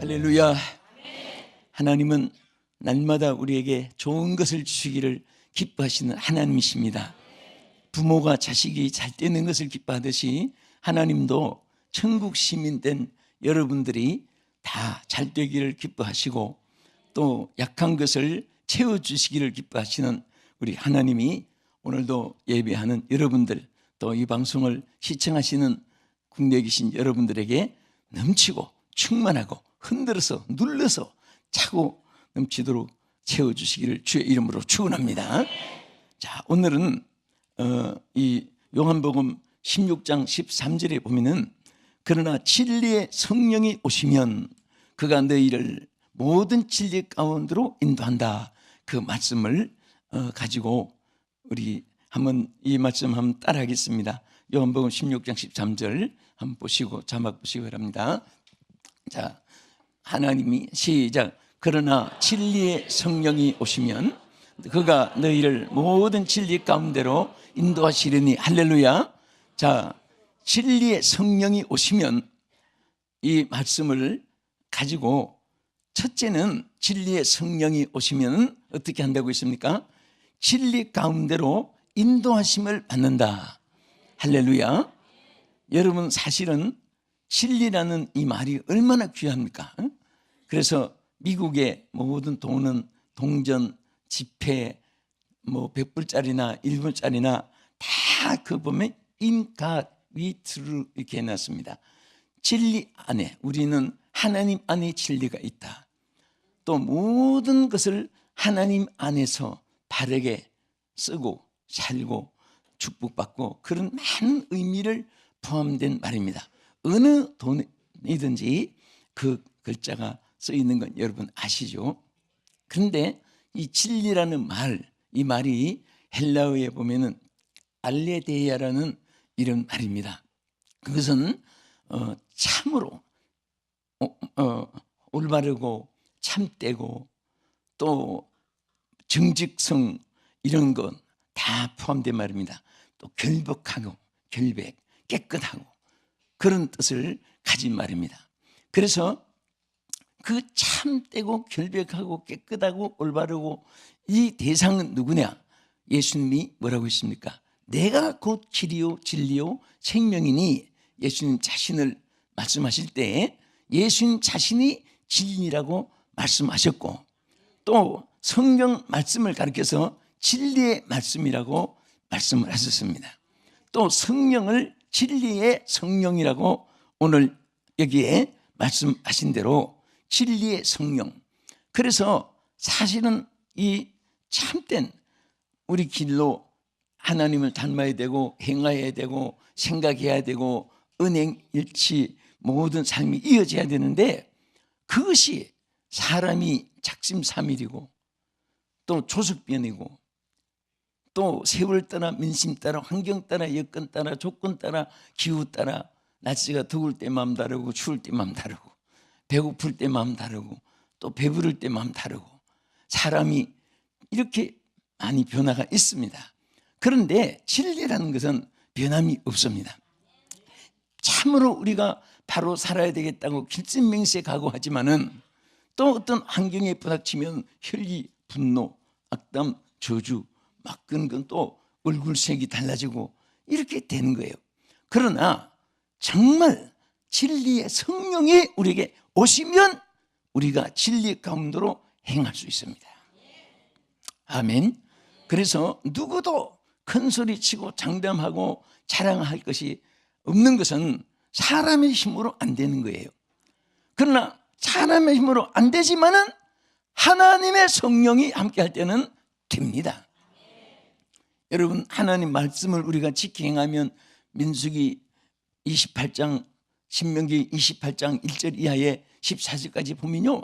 할렐루야. 하나님은 날마다 우리에게 좋은 것을 주시기를 기뻐하시는 하나님이십니다. 부모가 자식이 잘 되는 것을 기뻐하듯이 하나님도 천국 시민 된 여러분들이 다 잘 되기를 기뻐하시고 또 약한 것을 채워주시기를 기뻐하시는 우리 하나님이 오늘도 예배하는 여러분들, 또 이 방송을 시청하시는 국내에 계신 여러분들에게 넘치고 충만하고 흔들어서 눌러서 차고 넘치도록 채워주시기를 주의 이름으로 축원합니다. 자, 오늘은 이 요한복음 16장 13절에 보면은 그러나 진리의 성령이 오시면 그가 너희를 모든 진리 가운데로 인도한다. 그 말씀을 가지고 우리 한번 이 말씀 한번 따라하겠습니다. 요한복음 16장 13절 한번 보시고 자막 보시기 바랍니다. 자, 하나님이 시작. 그러나 진리의 성령이 오시면 그가 너희를 모든 진리 가운데로 인도하시리니. 할렐루야. 자, 진리의 성령이 오시면 이 말씀을 가지고 첫째는 진리의 성령이 오시면 어떻게 한다고 했습니까? 진리 가운데로 인도하심을 받는다. 할렐루야. 여러분, 사실은 진리라는 이 말이 얼마나 귀합니까? 그래서 미국의 모든 돈은 동전, 지폐, 뭐 100불짜리나 1불짜리나 다 그 보면 In God we true 이렇게 해놨습니다. 진리 안에, 우리는 하나님 안에 진리가 있다. 또 모든 것을 하나님 안에서 바르게 쓰고 살고 축복받고 그런 많은 의미를 포함된 말입니다. 어느 돈이든지 그 글자가 써 있는 건 여러분 아시죠? 그런데 이 진리라는 말, 이 말이 헬라어에 보면은 알레데이아라는 이런 말입니다. 그것은 참으로 올바르고 참되고 또 정직성 이런 건 다 포함된 말입니다. 또 결백하고 결백, 깨끗하고 그런 뜻을 가진 말입니다. 그래서 그 참되고 결백하고 깨끗하고 올바르고 이 대상은 누구냐? 예수님이 뭐라고 했습니까? 내가 곧 길이요 진리요 생명이니. 예수님 자신을 말씀하실 때 예수님 자신이 진리라고 말씀하셨고 또 성경 말씀을 가리켜서 진리의 말씀이라고 말씀을 하셨습니다. 또 성령을 진리의 성령이라고 오늘 여기에 말씀하신 대로 진리의 성령. 그래서 사실은 이 참된 우리 길로 하나님을 닮아야 되고 행해야 되고 생각해야 되고 은행 일치 모든 삶이 이어져야 되는데 그것이 사람이 작심삼일이고 또 조석변이고 또 세월 따라 민심 따라 환경 따라 여건 따라 조건 따라 기후 따라 날씨가 더울 때 마음 다르고 추울 때 마음 다르고 배고플 때 마음 다르고 또 배부를 때 마음 다르고 사람이 이렇게 많이 변화가 있습니다. 그런데 진리라는 것은 변함이 없습니다. 참으로 우리가 바로 살아야 되겠다고 길진맹세 각오하지만은 또 어떤 환경에 부닥치면 혈기, 분노, 악담, 저주 막 그런 또 얼굴색이 달라지고 이렇게 되는 거예요. 그러나 정말 진리의 성령이 우리에게 오시면 우리가 진리 가운데로 행할 수 있습니다. 아멘. 그래서 누구도 큰 소리 치고 장담하고 자랑할 것이 없는 것은 사람의 힘으로 안 되는 거예요. 그러나 사람의 힘으로 안 되지만은 하나님의 성령이 함께 할 때는 됩니다. 여러분, 하나님 말씀을 우리가 지켜 행하면 민수기 28장, 신명기 28장 1절 이하에 14절까지 보면요,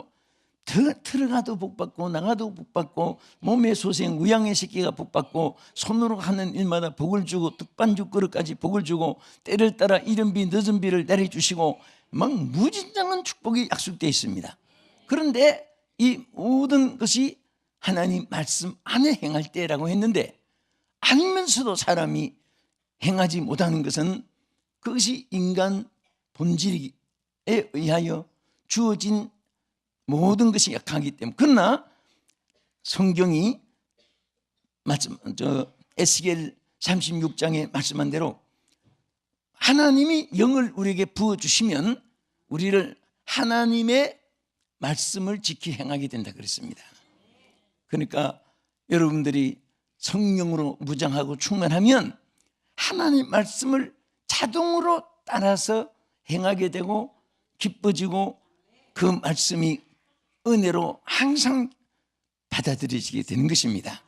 들어가도 복받고 나가도 복받고 몸의 소생 우양의 새끼가 복받고 손으로 하는 일마다 복을 주고 떡반죽 그릇까지 복을 주고 때를 따라 이른 비 늦은 비를 내려주시고 막 무진장한 축복이 약속되어 있습니다. 그런데 이 모든 것이 하나님 말씀 안에 행할 때라고 했는데 알면서도 사람이 행하지 못하는 것은 그것이 인간 본질에 의하여 주어진 모든 것이 약하기 때문에. 그러나 성경이 에스겔 36장에 말씀한 대로 하나님이 영을 우리에게 부어주시면 우리를 하나님의 말씀을 지키 행하게 된다 그랬습니다. 그러니까 여러분들이 성령으로 무장하고 충만하면 하나님 말씀을 자동으로 따라서 행하게 되고 기뻐지고 그 말씀이 은혜로 항상 받아들여지게 되는 것입니다.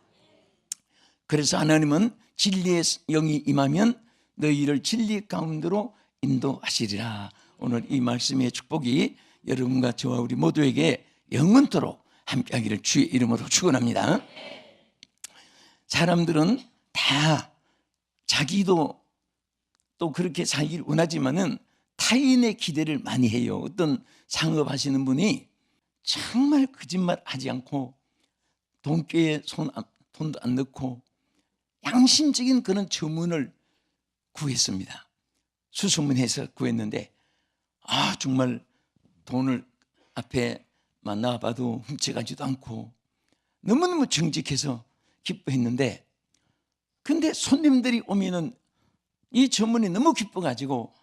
그래서 하나님은 진리의 영이 임하면 너희를 진리 가운데로 인도하시리라. 오늘 이 말씀의 축복이 여러분과 저와 우리 모두에게 영원토록 함께하기를 주의 이름으로 축원합니다. 사람들은 다 자기도 또 그렇게 살기를 원하지만은 타인의 기대를 많이 해요. 어떤 상업하시는 분이 정말 거짓말 하지 않고 돈꾀에 돈도 안 넣고 양심적인 그런 주문을 구했습니다. 수소문해서 구했는데 정말 돈을 앞에 나와봐도 훔쳐가지도 않고 너무너무 정직해서 기뻐했는데, 근데 손님들이 오면은 이 주문이 너무 기뻐가지고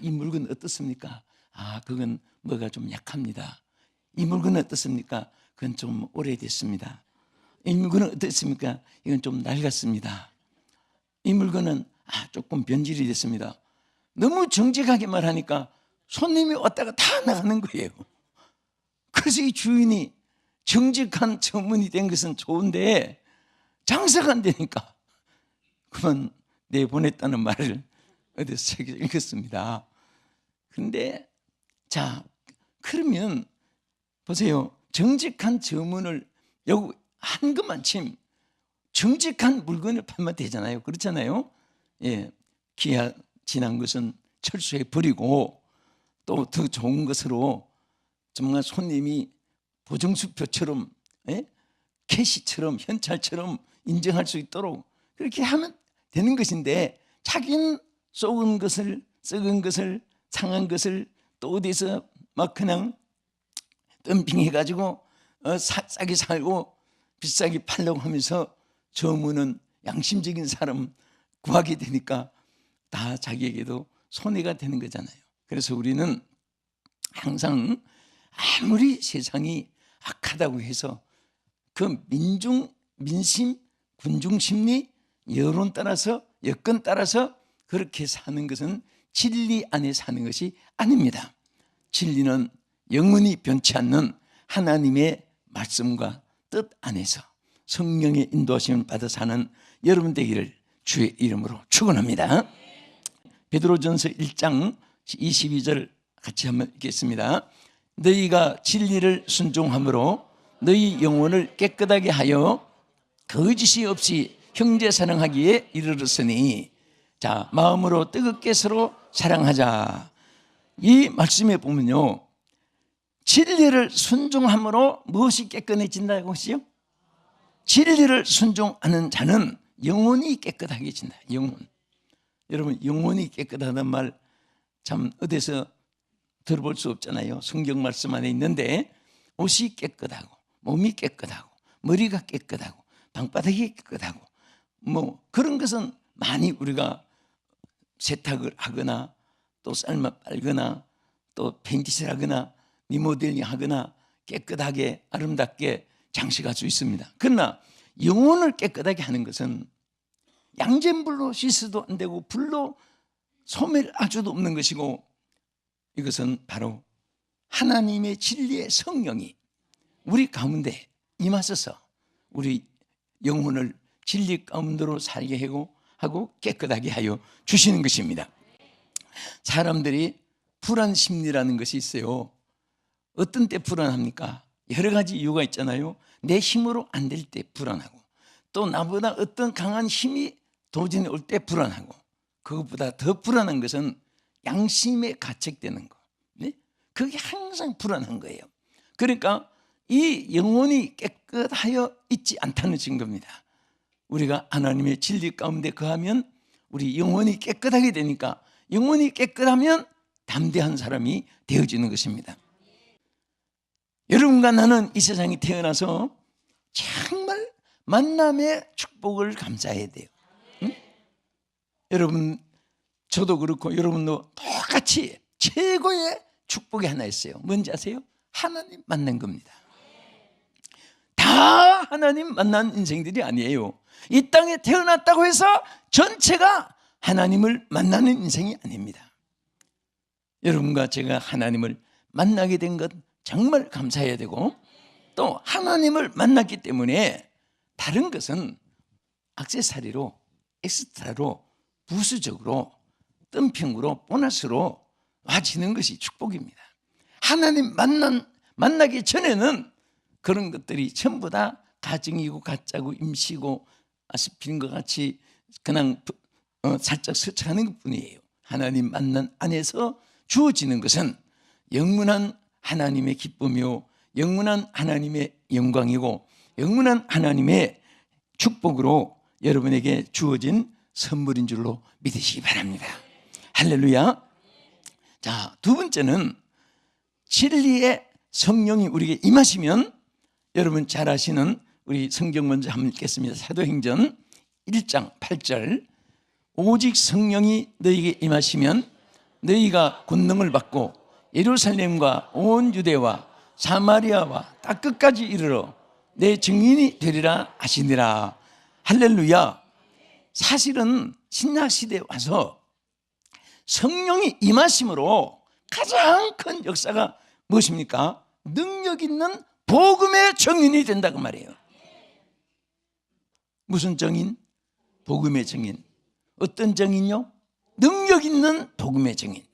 이 물건 어떻습니까? 그건 뭐가 좀 약합니다. 이 물건은 어떻습니까? 그건 좀 오래됐습니다. 이 물건은 어떻습니까? 이건 좀 낡았습니다. 이 물건은 조금 변질이 됐습니다. 너무 정직하게 말하니까 손님이 왔다가 다 나가는 거예요. 그래서 이 주인이 정직한 주문이 된 것은 좋은데 장사가 안 되니까 그만 내보냈다는 말을 어디서 책에서 읽었습니다. 그런데 그러면 보세요. 정직한 주문을 여기 한 것만큼 정직한 물건을 팔면 되잖아요. 그렇잖아요. 예, 기한 지난 것은 철수해 버리고 또 더 좋은 것으로 정말 손님이 보증수표처럼 캐시처럼 현찰처럼 인정할 수 있도록 그렇게 하면 되는 것인데, 자기는 썩은 것을 상한 것을 또 어디서 막 그냥 덤핑해가지고 싸게 살고 비싸게 팔려고 하면서 저무는 양심적인 사람 구하게 되니까 다 자기에게도 손해가 되는 거잖아요. 그래서 우리는 항상 아무리 세상이 악하다고 해서 그 민심, 군중심리, 여론 따라서 여건 따라서 그렇게 사는 것은 진리 안에 사는 것이 아닙니다. 진리는 영원히 변치 않는 하나님의 말씀과 뜻 안에서 성령의 인도하심을 받아 사는 여러분 되기를 주의 이름으로 축원합니다. 베드로전서 1장 22절 같이 한번 읽겠습니다. 너희가 진리를 순종함으로 너희 영혼을 깨끗하게 하여 거짓이 없이 형제 사랑하기에 이르렀으니 마음으로 뜨겁게 서로 사랑하자. 이 말씀에 보면요, 진리를 순종함으로 무엇이 깨끗해진다고 하시요? 진리를 순종하는 자는 영혼이 깨끗하게 진다. 영혼. 여러분, 영혼이 깨끗하다는 말 참 어디서 들어볼 수 없잖아요. 성경 말씀 안에 있는데 옷이 깨끗하고 몸이 깨끗하고 머리가 깨끗하고 방바닥이 깨끗하고 그런 것은 많이 우리가 세탁을 하거나 또 삶아 빨거나 또 페인트칠 하거나 리모델링 하거나 깨끗하게 아름답게 장식할 수 있습니다. 그러나 영혼을 깨끗하게 하는 것은 양잿물로 씻어도 안 되고 불로 소멸할 수도 없는 것이고, 이것은 바로 하나님의 진리의 성령이 우리 가운데 임하셔서 우리 영혼을 진리 가운데로 살게 하고 깨끗하게 하여 주시는 것입니다. 사람들이 불안 심리라는 것이 있어요. 어떤 때 불안합니까? 여러 가지 이유가 있잖아요. 내 힘으로 안 될 때 불안하고, 또 나보다 어떤 강한 힘이 도전에 올 때 불안하고, 그것보다 더 불안한 것은 양심에 가책되는 거. 네? 그게 항상 불안한 거예요. 그러니까 이 영혼이 깨끗하여 있지 않다는 증거입니다. 우리가 하나님의 진리 가운데 거하면 우리 영혼이 깨끗하게 되니까, 영혼이 깨끗하면 담대한 사람이 되어지는 것입니다. 여러분과 나는 이 세상에 태어나서 정말 만남의 축복을 감사해야 돼요. 응? 여러분, 저도 그렇고 여러분도 똑같이 최고의 축복이 하나 있어요. 뭔지 아세요? 하나님 만난 겁니다. 다 하나님 만난 인생들이 아니에요. 이 땅에 태어났다고 해서 전체가 하나님을 만나는 인생이 아닙니다. 여러분과 제가 하나님을 만나게 된 것 정말 감사해야 되고, 또 하나님을 만났기 때문에 다른 것은 액세서리로, 엑스트라로, 부수적으로, 덤핑으로, 보너스로 와지는 것이 축복입니다. 하나님 만나기 전에는 그런 것들이 전부 다 가정이고 가짜고 임시고 아스피린 것 같이 그냥 살짝 스쳐가는 것뿐이에요. 하나님 만난 안에서 주어지는 것은 영원한 하나님의 기쁨이요, 영원한 하나님의 영광이고, 영원한 하나님의 축복으로 여러분에게 주어진 선물인 줄로 믿으시기 바랍니다. 할렐루야. 자, 두 번째는 진리의 성령이 우리에게 임하시면, 여러분 잘 아시는 우리 성경 먼저 한번 읽겠습니다. 사도행전 1장 8절, 오직 성령이 너희에게 임하시면 너희가 권능을 받고 예루살렘과 온 유대와 사마리아와 땅 끝까지 이르러 내 증인이 되리라 하시니라. 할렐루야. 사실은 신약시대에 와서 성령이 임하심으로 가장 큰 역사가 무엇입니까? 능력 있는 복음의 증인이 된다고 말이에요. 무슨 증인? 복음의 증인. 어떤 증인요? 능력 있는 복음의 증인.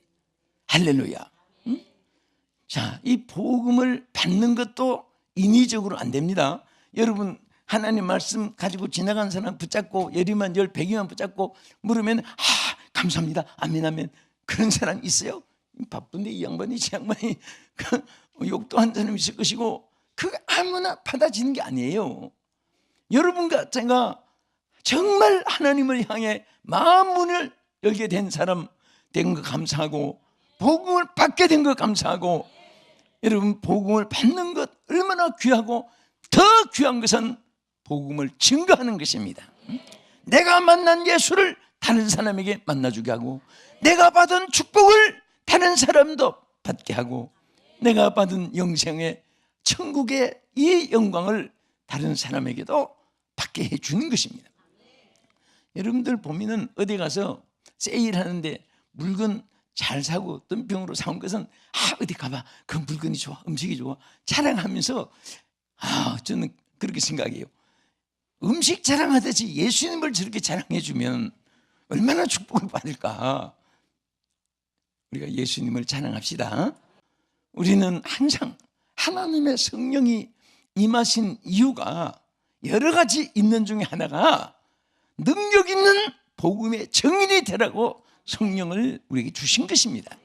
할렐루야. 응? 자, 이 복음을 받는 것도 인위적으로 안 됩니다. 여러분, 하나님 말씀 가지고 지나간 사람 붙잡고 열이만 열 100이만 붙잡고 물으면 감사합니다, 아멘 아멘, 그런 사람 있어요? 바쁜데 이 양반이 저 양반이 욕도 한 사람 있을 것이고, 그거 아무나 받아지는 게 아니에요. 여러분과 제가 정말 하나님을 향해 마음 문을 열게 된 사람 된 거 감사하고, 복음을 받게 된 거 감사하고, 여러분 복음을 받는 것 얼마나 귀하고, 더 귀한 것은 복음을 증거하는 것입니다. 내가 만난 예수를 다른 사람에게 만나주게 하고, 내가 받은 축복을 다른 사람도 받게 하고, 내가 받은 영생의 천국의 이 영광을 다른 사람에게도 받게 해주는 것입니다. 여러분들 보면은 어디 가서 세일하는데 물건 잘 사고 덤핑으로 사온 것은 어디 가봐, 그 물건이 좋아, 음식이 좋아 자랑하면서, 저는 그렇게 생각해요. 음식 자랑하듯이 예수님을 저렇게 자랑해 주면 얼마나 축복을 받을까. 우리가 예수님을 자랑합시다. 우리는 항상 하나님의 성령이 임하신 이유가 여러 가지 있는 중에 하나가 능력 있는 복음의 증인이 되라고 성령을 우리에게 주신 것입니다.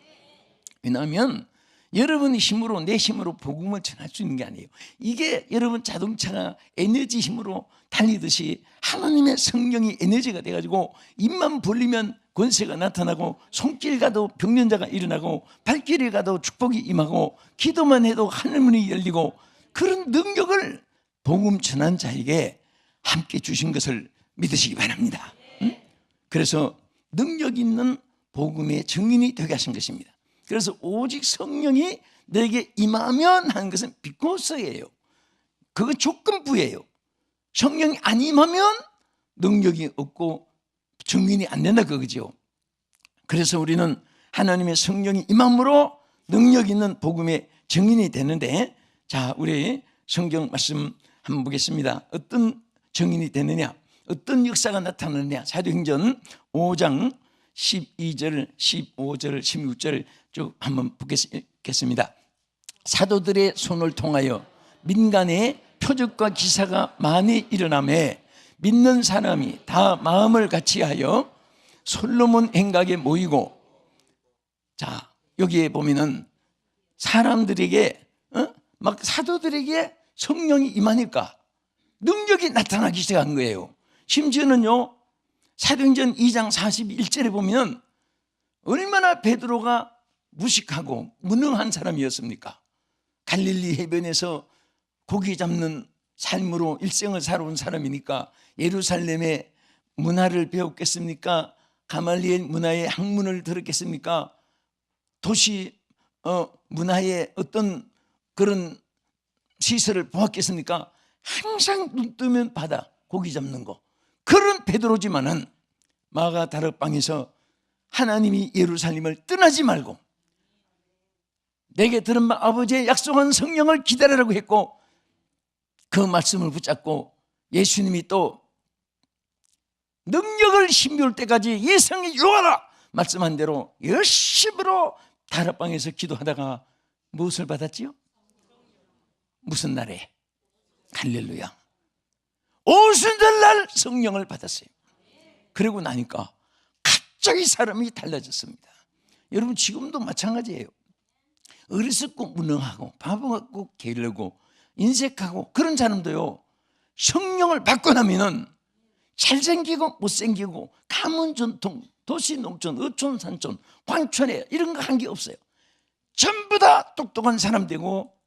왜냐하면 여러분 힘으로, 내 힘으로 복음을 전할 수 있는 게 아니에요. 이게 여러분 자동차가 에너지 힘으로 달리듯이 하나님의 성령이 에너지가 돼가지고 입만 벌리면 권세가 나타나고, 손길 가도 병련자가 일어나고, 발길에 가도 축복이 임하고, 기도만 해도 하늘문이 열리고, 그런 능력을 복음 전한 자에게 함께 주신 것을 믿으시기 바랍니다. 그래서 능력 있는 복음의 증인이 되게 하신 것입니다. 그래서 오직 성령이 너에게 임하면 하는 것은 비코스예요. 그건 조건부예요. 성령이 안 임하면 능력이 없고 증인이 안 된다 그거죠. 그래서 우리는 하나님의 성령이 임함으로 능력 있는 복음의 증인이 되는데, 자, 우리 성경 말씀 한번 보겠습니다. 어떤 증인이 되느냐, 어떤 역사가 나타나느냐. 사도행전 5장 12절, 15절, 16절 쭉 한번 보겠습니다. 사도들의 손을 통하여 민간에 표적과 기사가 많이 일어나매 믿는 사람이 다 마음을 같이하여 솔로몬 행각에 모이고, 자, 여기에 보면은 사람들에게 막 사도들에게 성령이 임하니까 능력이 나타나기 시작한 거예요. 심지어는요, 사도행전 2장 41절에 보면 얼마나 베드로가 무식하고 무능한 사람이었습니까? 갈릴리 해변에서 고기 잡는 삶으로 일생을 살아온 사람이니까 예루살렘의 문화를 배웠겠습니까? 가말리엘 문화의 학문을 들었겠습니까? 도시 문화의 어떤 그런 시설을 보았겠습니까? 항상 눈 뜨면 바다, 고기 잡는 거. 그런 베드로지만은 마가 다락방에서 하나님이 예루살렘을 떠나지 말고 내게 들은 바 아버지의 약속한 성령을 기다리라고 했고, 그 말씀을 붙잡고 예수님이 또 능력을 힘겨울 때까지 예성이 요하라 말씀한 대로 열심으로 다락방에서 기도하다가 무엇을 받았지요? 무슨 날에? 할렐루야. 오순절날 성령을 받았어요. 그러고 나니까 갑자기 사람이 달라졌습니다. 여러분 지금도 마찬가지예요. 어리석고 무능하고 바보 같고 게으르고 인색하고 그런 사람도요, 성령을 받고 나면은 잘생기고 못생기고 가문 전통, 도시 농촌, 어촌 산촌, 광촌에 이런 거 한 게 없어요. 전부 다 똑똑한 사람 되고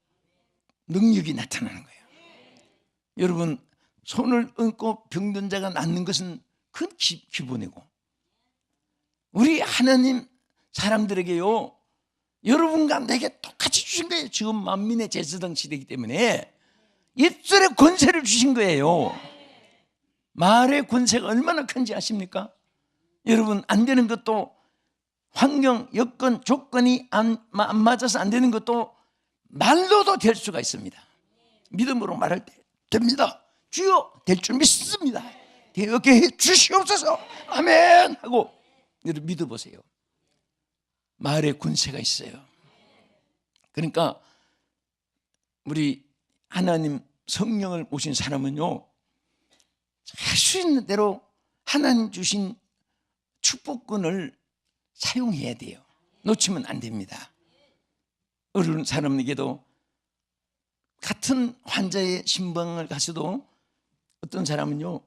능력이 나타나는 거예요. 여러분 손을 얹고 병든 자가 낫는 것은 큰 기본이고, 우리 하나님 사람들에게요, 여러분과 내게 똑같이 주신 거예요. 지금 만민의 제사장 시대이기 때문에 입술의 권세를 주신 거예요. 말의 권세가 얼마나 큰지 아십니까? 여러분 안 되는 것도, 환경, 여건, 조건이 안 맞아서 안 되는 것도 말로도 될 수가 있습니다. 믿음으로 말할 때 됩니다. 주여 될 줄 믿습니다. 되게 해 주시옵소서. 아멘 하고 여러분 믿어보세요. 말의 권세가 있어요. 그러니까 우리 하나님 성령을 모신 사람은요, 할 수 있는 대로 하나님 주신 축복권을 사용해야 돼요. 놓치면 안 됩니다. 어려운 사람에게도 같은 환자의 신방을 가서도 어떤 사람은요,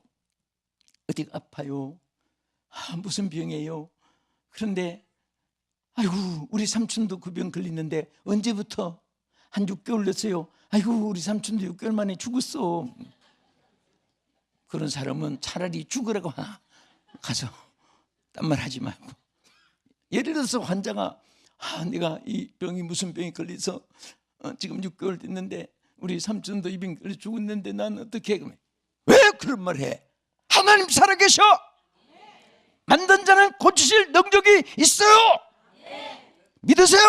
어디가 아파요? 무슨 병이에요? 그런데 아이고 우리 삼촌도 그 병 걸리는데 언제부터? 한 6개월 됐어요. 아이고 우리 삼촌도 6개월 만에 죽었어. 그런 사람은 차라리 죽으라고 가서 딴 말 하지 말고, 예를 들어서 환자가 내가 이 병이 무슨 병이 걸려서 지금 6개월 됐는데 우리 삼촌도 이 병 걸려 죽었는데 난 어떻게 해? 왜 그런 말 해? 하나님 살아계셔. 만든 자는 고치실 능력이 있어요. 믿으세요.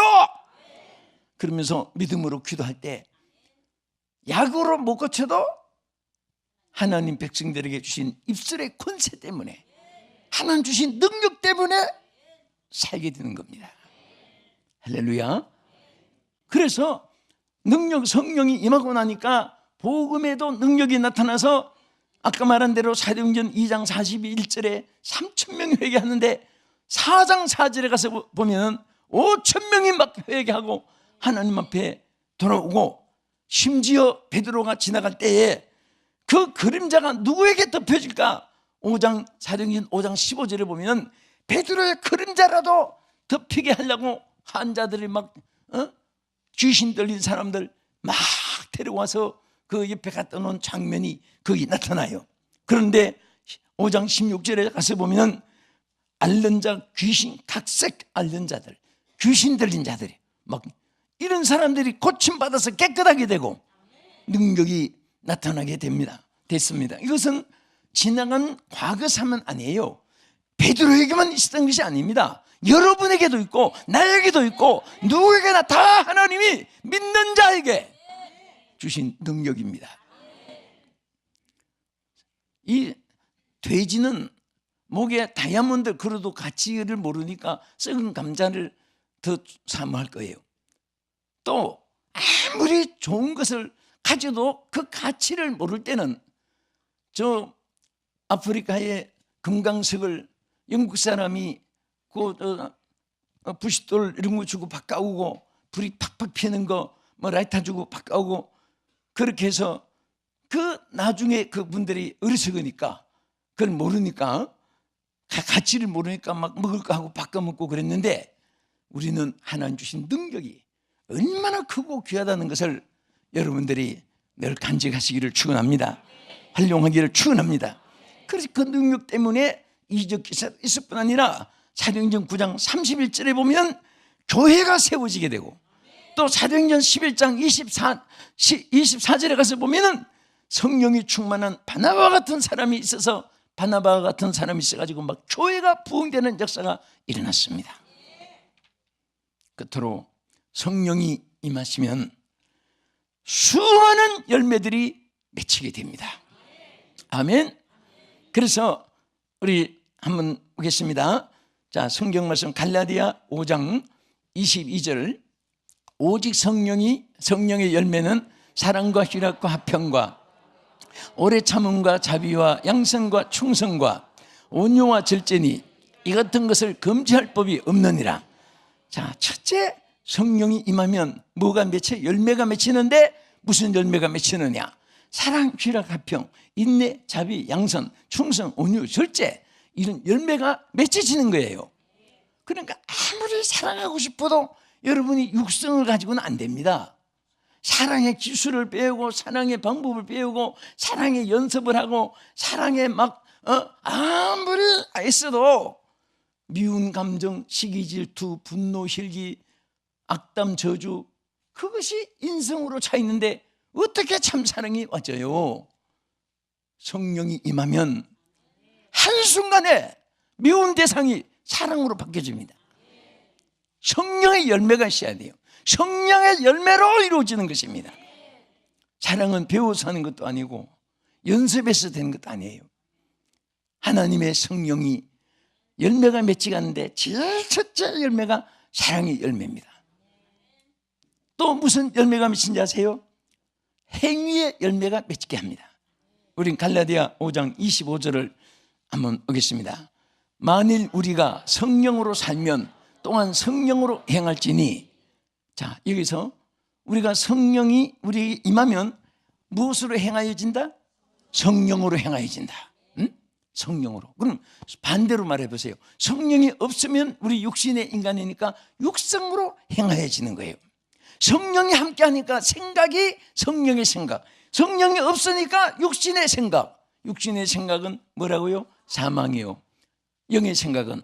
그러면서 믿음으로 기도할 때 약으로 못 고쳐도 하나님 백성들에게 주신 입술의 권세 때문에, 하나님 주신 능력 때문에 살게 되는 겁니다. 할렐루야. 그래서 성령이 임하고 나니까 복음에도 능력이 나타나서 아까 말한 대로 사도행전 2장 41절에 3,000명이 회개하는데 4장 4절에 가서 보면 5,000명이 막 회개하고 하나님 앞에 돌아오고, 심지어 베드로가 지나갈 때에 그 그림자가 누구에게 덮여질까? 사도행전 5장 15절에 보면 베드로의 그림자라도 덮이게 하려고 환자들이 막 귀신 들린 사람들 막 데려와서 그 옆에 갖다 놓은 장면이 거기 나타나요. 그런데 5장 16절에 가서 보면 앓는 자, 귀신, 각색 앓는 자들, 귀신 들린 자들이 막 이런 사람들이 고침받아서 깨끗하게 되고 능력이 나타나게 됐습니다. 이것은 지나간 과거사만 아니에요. 베드로에게만 있었던 것이 아닙니다. 여러분에게도 있고 나에게도 있고 누구에게나 다 하나님이 믿는 자에게 주신 능력입니다. 이 돼지는 목에 다이아몬드 걸어도 가치를 모르니까 썩은 감자를 더 사모할 거예요. 또 아무리 좋은 것을 가져도 그 가치를 모를 때는, 저 아프리카의 금강석을 영국 사람이 그 부싯돌 이런 거 주고 바꿔오고, 불이 팍팍 피는 거 뭐 라이터 주고 바꿔오고, 그렇게 해서 그 나중에 그분들이 어리석으니까 그걸 모르니까, 가치를 모르니까 막 먹을 거 하고 바꿔 먹고 그랬는데, 우리는 하나님 주신 능력이 얼마나 크고 귀하다는 것을 여러분들이 늘 간직하시기를 축원합니다. 활용하기를 축원합니다. 그래서 그 능력 때문에 이적 기사도 있을 뿐 아니라 사도행전 9장 31절에 보면 교회가 세워지게 되고, 또 사도행전 11장 24절에 가서 보면은 성령이 충만한 바나바 같은 사람이 있어서, 바나바 같은 사람이 있어가지고 막 교회가 부흥되는 역사가 일어났습니다. 끝으로 성령이 임하시면 수많은 열매들이 맺히게 됩니다. 아멘. 그래서 우리 한번 보겠습니다. 자, 성경 말씀 갈라디아 5장 22절. 오직 성령의 열매는 사랑과 희락과 화평과 오래 참음과 자비와 양선과 충성과 온유와 절제니 이 같은 것을 금지할 법이 없느니라. 자, 첫째, 성령이 임하면 뭐가 맺혀? 열매가 맺히는데 무슨 열매가 맺히느냐? 사랑, 희락, 화평, 인내, 자비, 양선, 충성, 온유, 절제, 이런 열매가 맺혀지는 거예요. 그러니까 아무리 사랑하고 싶어도 여러분이 육성을 가지고는 안 됩니다. 사랑의 기술을 배우고 사랑의 방법을 배우고 사랑의 연습을 하고 사랑에 막 아무리 애써도 미운 감정, 시기, 질투, 분노, 실기, 악담, 저주, 그것이 인성으로 차 있는데 어떻게 참 사랑이 와져요? 성령이 임하면 한순간에 미운 대상이 사랑으로 바뀌어집니다. 성령의 열매가 있어야 돼요. 성령의 열매로 이루어지는 것입니다. 사랑은 배워서 하는 것도 아니고 연습해서 되는 것도 아니에요. 하나님의 성령이 열매가 맺지 않는데 제일 첫째 열매가 사랑의 열매입니다. 또 무슨 열매가 맺힌지 아세요? 행위의 열매가 맺게 합니다. 우린 갈라디아 5장 25절을 한번 보겠습니다. 만일 우리가 성령으로 살면 또한 성령으로 행할지니. 자, 여기서 우리가 성령이 우리에게 임하면 무엇으로 행하여진다? 성령으로 행하여진다. 응? 성령으로. 그럼 반대로 말해보세요. 성령이 없으면 우리 육신의 인간이니까 육성으로 행하여지는 거예요. 성령이 함께하니까 생각이 성령의 생각, 성령이 없으니까 육신의 생각. 육신의 생각은 뭐라고요? 사망이요. 영의 생각은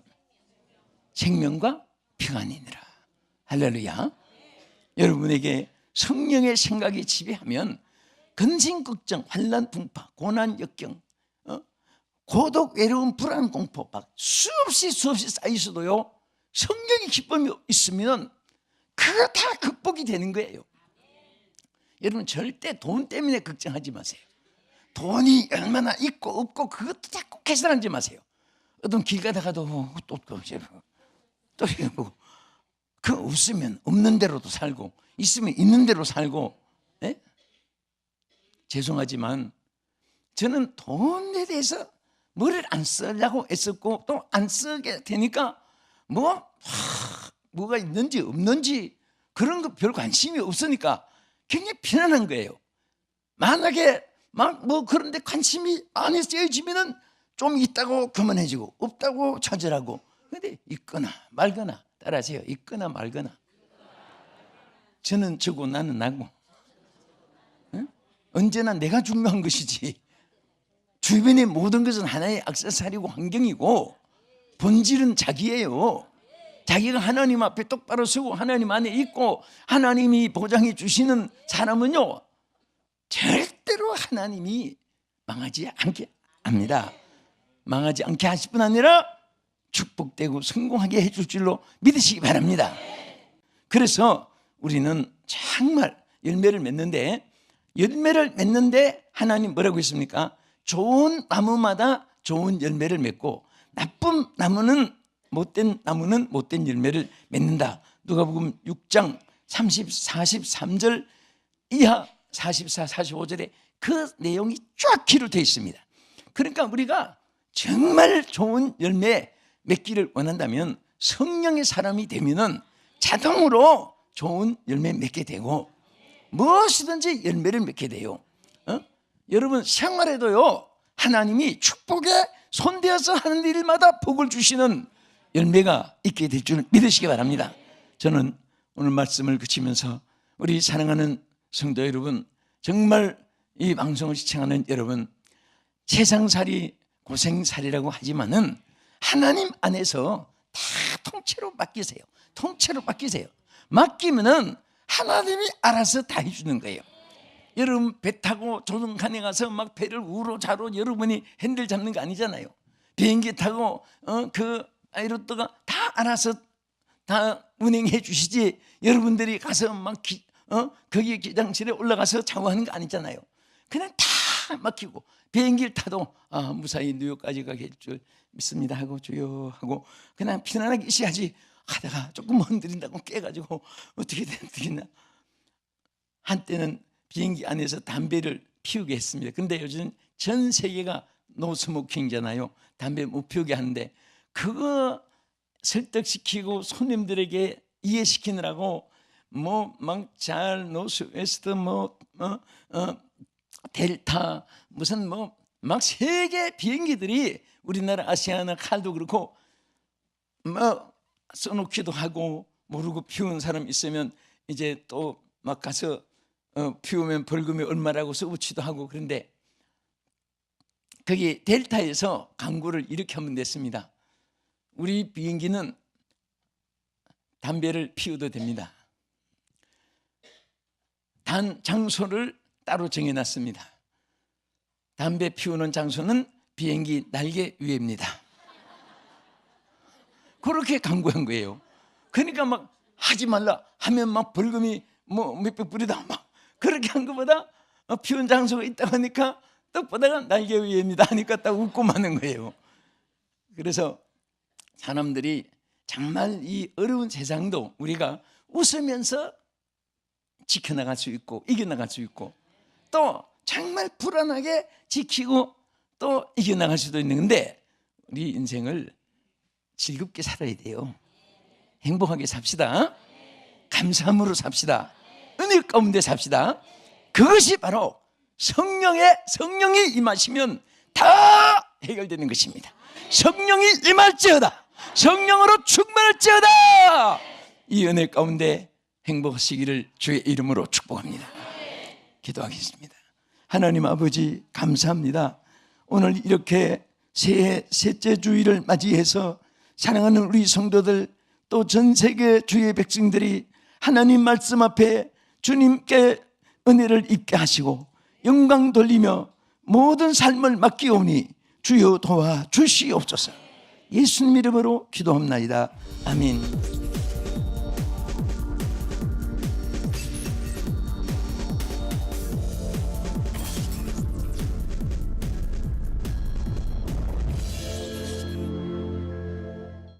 생명과 평안이니라. 할렐루야. 여러분에게 성령의 생각이 지배하면 근심걱정, 환난, 풍파, 고난, 역경, 고독, 외로움, 불안, 공포 막 수없이 쌓이셔도요, 성령의 기쁨이 있으면 그거 다 극복이 되는 거예요. 여러분 절대 돈 때문에 걱정하지 마세요. 돈이 얼마나 있고 없고 그것도 다 꼭 계산하지 마세요. 어떤 길 가다가도 또 이러고, 그 없으면 없는 대로도 살고 있으면 있는 대로 살고. 예? 죄송하지만 저는 돈에 대해서 뭐를 안 쓰려고 애썼고 또 안 쓰게 되니까 뭐가 있는지 없는지 그런 거 별 관심이 없으니까 굉장히 편안한 거예요. 만약에 그런데 관심이 많이 쓰여지면은 좀 있다고 그만해지고 없다고 찾으라고. 근데 있거나 말거나, 따라하세요. 있거나 말거나. 저는 저고 나는 나고. 응? 언제나 내가 중요한 것이지 주변의 모든 것은 하나의 액세서리고 환경이고 본질은 자기예요. 자기가 하나님 앞에 똑바로 서고 하나님 안에 있고 하나님이 보장해 주시는 사람은요, 절대로 하나님이 망하지 않게 합니다. 망하지 않게 하실 뿐 아니라 축복되고 성공하게 해줄 줄로 믿으시기 바랍니다. 그래서 우리는 정말 열매를 맺는데 하나님 뭐라고 했습니까? 좋은 나무마다 좋은 열매를 맺고 나쁜 나무는 못된 열매를 맺는다. 누가복음 6장 43절 이하 44, 45절에 그 내용이 쫙 기록되어 있습니다. 그러니까 우리가 정말 좋은 열매 맺기를 원한다면 성령의 사람이 되면은 자동으로 좋은 열매 맺게 되고 무엇이든지 열매를 맺게 돼요. 여러분 생활에도요, 하나님이 축복에 손대어서 하는 일마다 복을 주시는 열매가 있게 될 줄 믿으시기 바랍니다. 저는 오늘 말씀을 그치면서 우리 사랑하는 성도 여러분, 정말 이 방송을 시청하는 여러분, 세상살이 고생살이라고 하지만은 하나님 안에서 다 통째로 맡기세요. 통째로 맡기세요. 맡기면은 하나님이 알아서 다 해주는 거예요. 여러분 배 타고 조종간에 가서 막 배를 우로좌로 여러분이 핸들 잡는 거 아니잖아요. 비행기 타고 그 파이로트가 다 알아서 다 운행해 주시지, 여러분들이 가서 막 거기 기장실에 올라가서 작업하는 거 아니잖아요. 그냥 다 맡기고 비행기를 타도 무사히 뉴욕까지 가게 할 줄 믿습니다 하고 주여 하고 그냥 편안하게 있어야지 하다가 조금 흔들린다고 깨가지고 어떻게 되나. 한때는 비행기 안에서 담배를 피우게 했습니다. 근데 요즘 전 세계가 노스모킹이잖아요. 담배 못 피우게 하는데 그거 설득시키고 손님들에게 이해시키느라고 뭐 막 잘 노스웨스트 델타 무슨 뭐 막 세계 비행기들이 우리나라 아시아나 칼도 그렇고 뭐 써놓기도 하고, 모르고 피우는 사람 있으면 이제 또 막 가서 피우면 벌금이 얼마라고 써붙이도 하고. 그런데 거기 델타에서 광고를 이렇게 하면 됐습니다. 우리 비행기는 담배를 피워도 됩니다. 단 장소를 따로 정해놨습니다. 담배 피우는 장소는 비행기 날개 위에입니다. 그렇게 광고한 거예요. 그러니까 막 하지 말라 하면 막 벌금이 뭐 몇백 불이다 막 그렇게 한 것보다 피운 장소가 있다고 하니까 딱 보다가 날개 위에입니다 하니까 딱 웃고 마는 거예요. 그래서 사람들이 정말 이 어려운 세상도 우리가 웃으면서 지켜나갈 수 있고 이겨나갈 수 있고, 또 정말 불안하게 지키고 또 이겨나갈 수도 있는데, 우리 인생을 즐겁게 살아야 돼요. 행복하게 삽시다. 감사함으로 삽시다. 은혜 가운데 삽시다. 그것이 바로 성령이 임하시면 다 해결되는 것입니다. 성령이 임할지어다. 성령으로 충만할지어다. 이 은혜 가운데 행복하시기를 주의 이름으로 축복합니다. 기도하겠습니다. 하나님 아버지 감사합니다. 오늘 이렇게 새해 셋째 주일을 맞이해서 사랑하는 우리 성도들, 또 전 세계 주의 백성들이 하나님 말씀 앞에 주님께 은혜를 입게 하시고 영광 돌리며 모든 삶을 맡기오니 주여 도와 주시옵소서. 예수님 이름으로 기도합나이다. 아멘.